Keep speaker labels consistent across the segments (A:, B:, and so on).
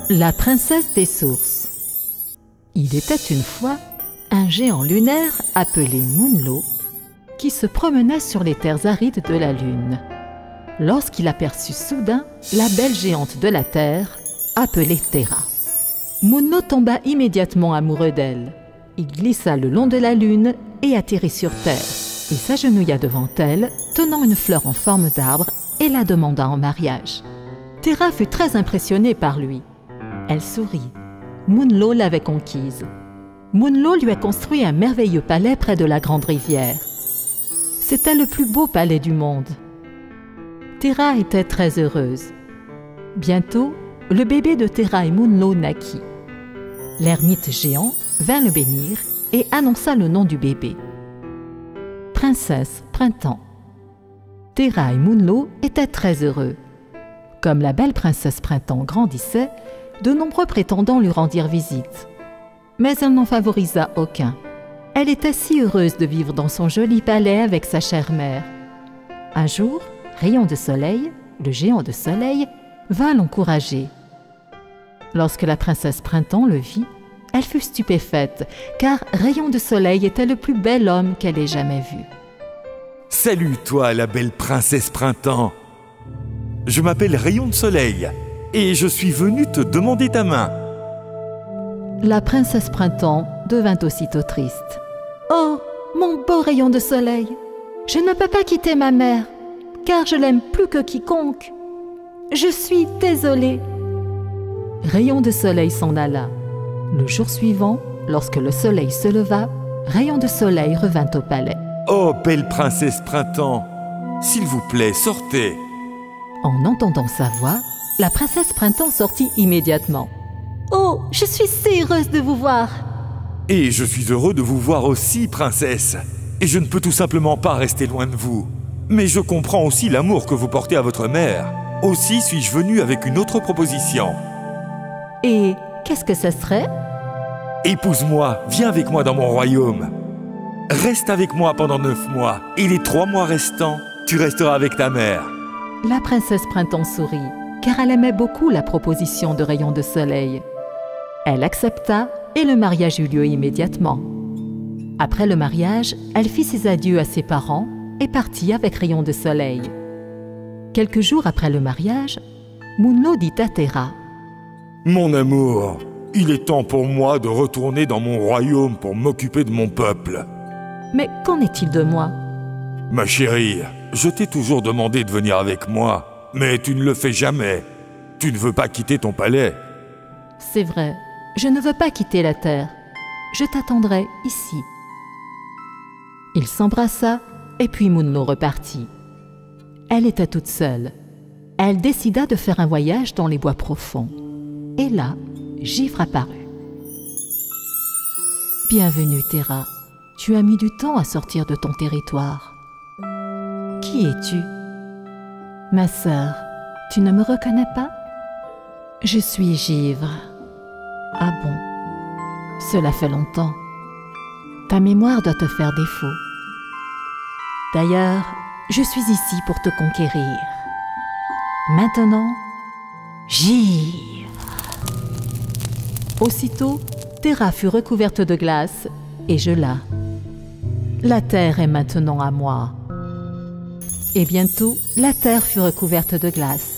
A: La princesse des sources. Il était une fois un géant lunaire appelé Moonlo qui se promenait sur les terres arides de la Lune. Lorsqu'il aperçut soudain la belle géante de la Terre appelée Terra. Moonlo tomba immédiatement amoureux d'elle. Il glissa le long de la Lune et atterrit sur Terre. Il s'agenouilla devant elle, tenant une fleur en forme d'arbre et la demanda en mariage. Terra fut très impressionnée par lui. Elle sourit. Moonlo l'avait conquise. Moonlo lui a construit un merveilleux palais près de la grande rivière. C'était le plus beau palais du monde. Terra était très heureuse. Bientôt, le bébé de Terra et Moonlo naquit. L'ermite géant vint le bénir et annonça le nom du bébé. Princesse Printemps. Terra et Moonlo étaient très heureux. Comme la belle princesse Printemps grandissait, de nombreux prétendants lui rendirent visite. Mais elle n'en favorisa aucun. Elle était si heureuse de vivre dans son joli palais avec sa chère mère. Un jour, Rayon de Soleil, le géant de soleil, vint l'encourager. Lorsque la princesse Printemps le vit, elle fut stupéfaite, car Rayon de Soleil était le plus bel homme qu'elle ait jamais vu.
B: « Salut toi, la belle princesse Printemps. Je m'appelle Rayon de Soleil et je suis venu te demander ta main. »
A: La princesse Printemps devint aussitôt triste. « Oh, mon beau Rayon de Soleil, je ne peux pas quitter ma mère, car je l'aime plus que quiconque. Je suis désolée. » Rayon de Soleil s'en alla. Le jour suivant, lorsque le soleil se leva, Rayon de Soleil revint au palais.
B: « Oh, belle princesse Printemps, s'il vous plaît, sortez. »
A: En entendant sa voix, la princesse Printemps sortit immédiatement. « Oh, je suis si heureuse de vous voir !»«
B: Et je suis heureux de vous voir aussi, princesse. Et je ne peux tout simplement pas rester loin de vous. Mais je comprends aussi l'amour que vous portez à votre mère. Aussi suis-je venu avec une autre proposition. »
A: « Et qu'est-ce que ce serait ?»«
B: Épouse-moi, viens avec moi dans mon royaume. Reste avec moi pendant 9 mois, et les 3 mois restants, tu resteras avec ta mère. »
A: La princesse Printemps sourit, car elle aimait beaucoup la proposition de Rayon de Soleil. Elle accepta et le mariage eut lieu immédiatement. Après le mariage, elle fit ses adieux à ses parents et partit avec Rayon de Soleil. Quelques jours après le mariage, Moonlo dit à Terra:
B: « Mon amour, il est temps pour moi de retourner dans mon royaume pour m'occuper de mon peuple. »«
A: Mais qu'en est-il de moi ?»«
B: Ma chérie, je t'ai toujours demandé de venir avec moi, mais tu ne le fais jamais. Tu ne veux pas quitter ton palais. »«
A: C'est vrai, je ne veux pas quitter la terre. Je t'attendrai ici. » Il s'embrassa et puis Moonlo repartit. Elle était toute seule. Elle décida de faire un voyage dans les bois profonds. Et là, Givre apparut. « Bienvenue, Terra. Tu as mis du temps à sortir de ton territoire. Qui es-tu ? Ma sœur, tu ne me reconnais pas ? Je suis Givre. Ah bon ? Cela fait longtemps. Ta mémoire doit te faire défaut. D'ailleurs, je suis ici pour te conquérir. Maintenant, Givre. » Aussitôt, Terra fut recouverte de glace et gela. La terre est maintenant à moi. Et bientôt, la terre fut recouverte de glace.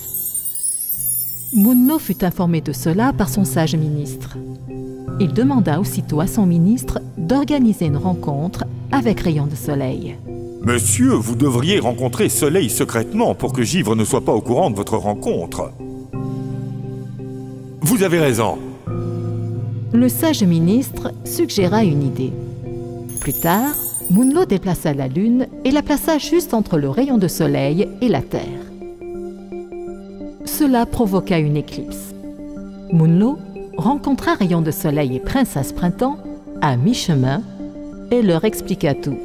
A: Moonlo fut informé de cela par son sage ministre. Il demanda aussitôt à son ministre d'organiser une rencontre avec Rayon de Soleil.
B: « Monsieur, vous devriez rencontrer Soleil secrètement pour que Givre ne soit pas au courant de votre rencontre. »« Vous avez raison. »
A: Le sage ministre suggéra une idée. Plus tard, Moonlo déplaça la lune et la plaça juste entre le rayon de soleil et la terre. Cela provoqua une éclipse. Moonlo rencontra Rayon de Soleil et princesse Printemps à mi-chemin et leur expliqua tout.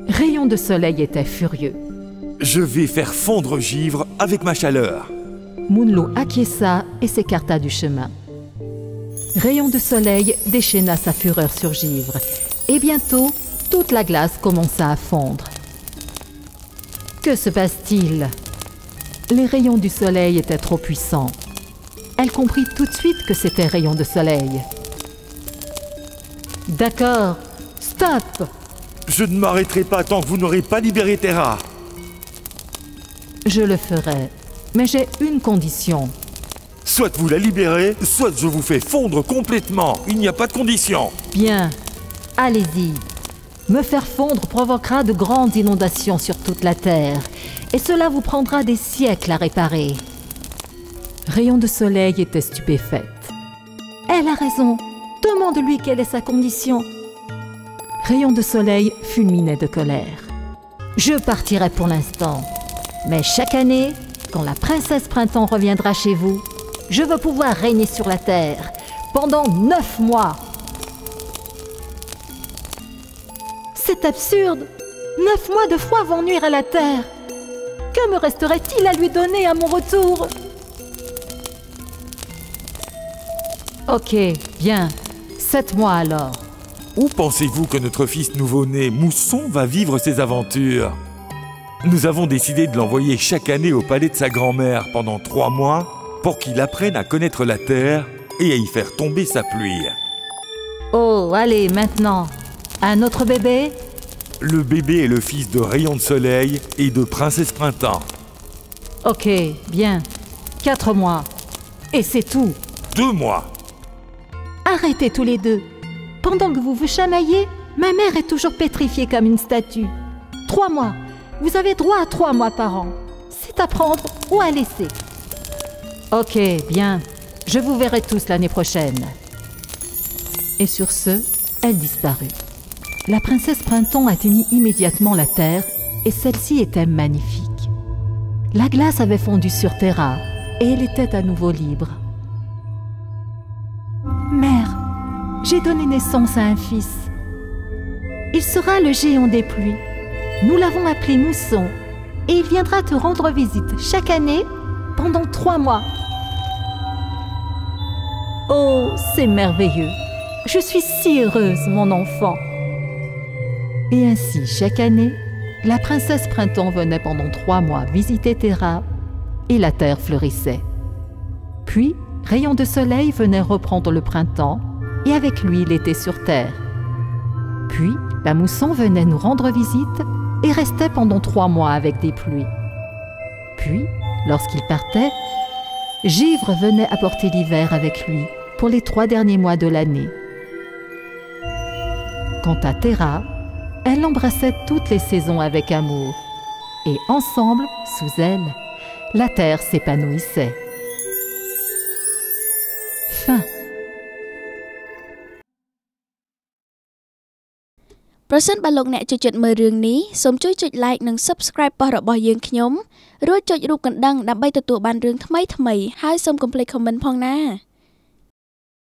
A: Rayon de Soleil était furieux.
B: « Je vais faire fondre Givre avec ma chaleur. »
A: Moonlo acquiesça et s'écarta du chemin. Rayon de Soleil déchaîna sa fureur sur Givre et bientôt, toute la glace commença à fondre. Que se passe-t-il ? Les rayons du soleil étaient trop puissants. Elle comprit tout de suite que c'était Rayon de Soleil. D'accord, stop!
B: Je ne m'arrêterai pas tant que vous n'aurez pas libéré Terra.
A: Je le ferai, mais j'ai une condition.
B: Soit vous la libérez, soit je vous fais fondre complètement. Il n'y a pas de condition.
A: Bien, allez-y. Me faire fondre provoquera de grandes inondations sur toute la Terre, et cela vous prendra des siècles à réparer. Rayon de Soleil était stupéfaite. Elle a raison. Demande-lui quelle est sa condition. Rayon de Soleil fulminait de colère. Je partirai pour l'instant. Mais chaque année, quand la princesse Printemps reviendra chez vous, je veux pouvoir régner sur la Terre pendant 9 mois. C'est absurde. 9 mois de froid vont nuire à la Terre. Que me resterait-il à lui donner à mon retour? Ok, bien. 7 mois alors.
B: Où pensez-vous que notre fils nouveau-né, Mousson, va vivre ses aventures? Nous avons décidé de l'envoyer chaque année au palais de sa grand-mère pendant 3 mois pour qu'il apprenne à connaître la terre et à y faire tomber sa pluie.
A: Oh, allez, maintenant. Un autre bébé?
B: Le bébé est le fils de Rayon de Soleil et de Princesse Printemps.
A: Ok, bien. 4 mois. Et c'est tout.
B: 2 mois.
A: Arrêtez tous les deux. Pendant que vous vous chamaillez, ma mère est toujours pétrifiée comme une statue. 3 mois. Vous avez droit à 3 mois par an. C'est à prendre ou à laisser. Ok, bien. Je vous verrai tous l'année prochaine. Et sur ce, elle disparut. La princesse Printemps atteignit immédiatement la terre et celle-ci était magnifique. La glace avait fondu sur Terra et elle était à nouveau libre. Mère, j'ai donné naissance à un fils. Il sera le géant des pluies. Nous l'avons appelé Mousson et il viendra te rendre visite chaque année pendant 3 mois. Oh, c'est merveilleux. Je suis si heureuse, mon enfant. Et ainsi, chaque année, la princesse Printemps venait pendant 3 mois visiter Terra et la terre fleurissait. Puis, Rayon de Soleil venait reprendre le printemps et avec lui l'été sur terre. Puis, la Mousson venait nous rendre visite et restait pendant 3 mois avec des pluies. Puis, lorsqu'il partait, Givre venait apporter l'hiver avec lui pour les 3 derniers mois de l'année. Quant à Terra, elle embrassait toutes les saisons avec amour. Et ensemble, sous elle, la terre s'épanouissait. Fin.
C: ប្រសិនបើលោកអ្នកចូលចិត្តមើលរឿងនេះសូមជួយចុច like និង subscribe របស់យើងខ្ញុំរួចចុចរូបកណ្ដឹងដើម្បីទទួលបានរឿងថ្មីៗហើយសូមកុំភ្លេច comment ផងណា